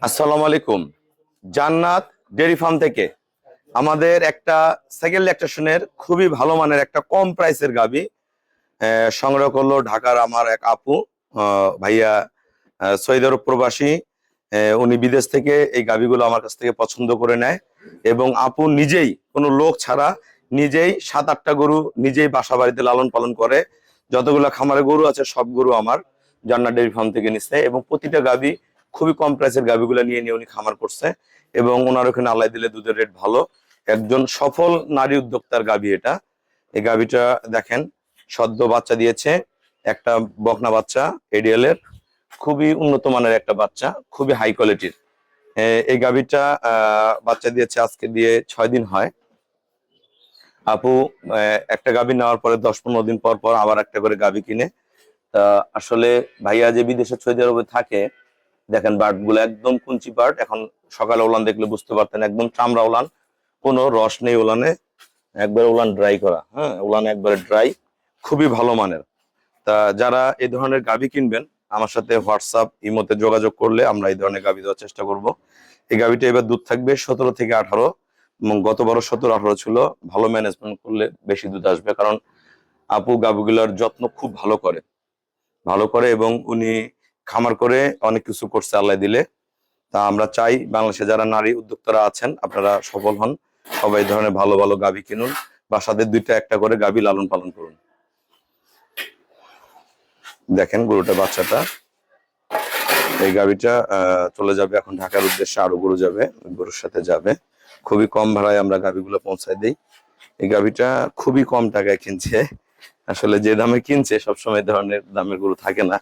আসসালামু আলাইকুম। জান্নাত ডেয়ারি ফার্ম থেকে আমাদের একটা সেকেন্ড ল্যাকটেশনের খুবই ভালো মানের একটা কম প্রাইসের গাবি সংগ্রহ করলো ঢাকার আমার এক আপু, ভাইয়া, সৌদি আরব প্রবাসী। উনি বিদেশ থেকে এই গাবিগুলো আমার কাছ থেকে পছন্দ করে নেয় এবং আপু নিজেই কোনো লোক ছাড়া নিজেই 7-8টা গরু নিজেই বাসা বাড়িতে লালন পালন করে। যতগুলো খামারে গরু আছে সব গরু আমার জান্নাত ডেয়ারি ফার্ম থেকে নিচ্ছে এবং প্রতিটা গাবি খুবই কম প্রাইসের গাবিগুলো নিয়ে নিয়ে উনি খামার করছে এবং ওনার ওখানে আল্লাহ দিলে দুধের রেট ভালো। একজন সফল নারী উদ্যোক্তার গাবি এটা। এই গাবিটা দেখেন, সদ্য বাচ্চা দিয়েছে, একটা বকনা বাচ্চা এডিএল এর, খুবই উন্নত মানের একটা বাচ্চা, খুবই হাই কোয়ালিটির। এই গাবিটা বাচ্চা দিয়েছে, আজকে দিয়ে 6 দিন হয়। আপু একটা গাবি নেওয়ার পরে 10-15 দিন পর পর আবার একটা করে গাবি কিনে। তা আসলে ভাইয়া যে বিদেশে সৌদি আরবে থাকে, দেখেন বার্ড গুলো একদম কুঞ্চি বার্ড। এখন সকালে ওলান দেখলে বুঝতে পারতেন, একদম চামড়া ওলান, কোনো রস নেই ওলানে, একবার ওলান ড্রাই করা। হ্যাঁ, ওলান একবারে ড্রাই, খুবই ভালো মানের। তা যারা এই ধরনের গাভি কিনবেন আমার সাথে হোয়াটসঅ্যাপ ইমোতে যোগাযোগ করলে আমরা এই ধরনের গাভি দেওয়ার চেষ্টা করব। এই গাভিটা এবার দুধ থাকবে 17 থেকে 18, এবং গতবারও 17-18 ছিল। ভালো ম্যানেজমেন্ট করলে বেশি দুধ আসবে, কারণ আপু গাভিগুলোর যত্ন খুব ভালো করে এবং উনি খামার করে অনেক কিছু করছে আল্লাহ দিলে। তা আমরা চাই বাংলাদেশে যারা নারী উদ্যোক্তারা আছেন আপনারা সফল হন, সবাই ধরনের ভালো ভালো গাভি কিনুন, বাসাদের 2টা একটা করে গাভি লালন পালন করুন। দেখেন গরুটা, বাচ্চাটা, এই গাভিটা চলে যাবে এখন ঢাকার উদ্দেশ্যে, আরো গরু যাবে, গরুর সাথে যাবে। খুবই কম ভাড়ায় আমরা গাভিগুলো পৌঁছায় দিই। এই গাভিটা খুবই কম টাকায় কিনছে, আসলে যে দামে কিনছে সবসময় ধরনের দামের গরু থাকে না।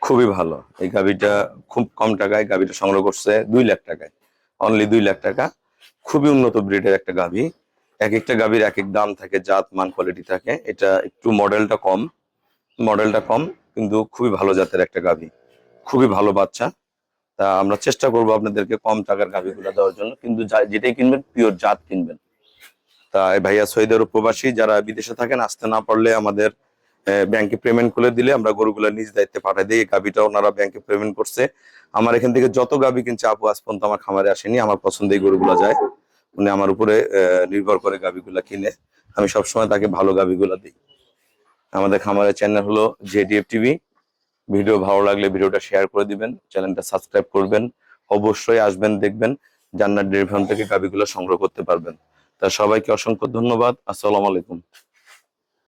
খুবই ভালো এই গাভিটা, খুব কম টাকায় গাভিটা সংগ্রহ করছে, 2 লাখ টাকায়, অনলি 2 লাখ টাকা। খুবই উন্নত ব্রিডের একটা গাভি। এক একটা গাভির এক এক দাম থাকে, জাত মান কোয়ালিটি থাকে। এটা একটু মডেলটা কম, কিন্তু খুবই ভালো জাতের একটা গাভি, খুবই ভালো বাচ্চা। তা আমরা চেষ্টা করবো আপনাদেরকে কম টাকার গাভিগুলো দেওয়ার জন্য, কিন্তু যেটাই কিনবেন পিওর জাত কিনবেন। তা এই ভাইয়া সৌদি আরব প্রবাসী, যারা বিদেশে থাকেন আসতে না পারলে আমাদের ব্যাংকে পেমেন্ট করে দিলে আমরা গরুগুলো নিজ দায়িত্বে পাঠিয়ে দিই। এই গাভিটা ওনারা ব্যাংকে পেমেন্ট করছে। আমার এখান থেকে যত গাভি কিনছে আপু আজ পর্যন্ত আমার খামারে আসেনি, আমার পছন্দের গরুগুলো যায়, উনি আমার উপরে নির্ভর করে গাভিগুলা কিনে। আমি সবসময় তাকে ভালো গাভিগুলা দিই। আমাদের খামারের চ্যানেল হলো জেডিএফ টিভি। ভিডিও ভালো লাগলে ভিডিওটা শেয়ার করে দিবেন, চ্যানেলটা সাবস্ক্রাইব করবেন, অবশ্যই আসবেন, দেখবেন জান্নাত ডেয়ারি ফার্ম থেকে গাভিগুলো সংগ্রহ করতে পারবেন। তা সবাইকে অসংখ্য ধন্যবাদ। আসসালামু আলাইকুম।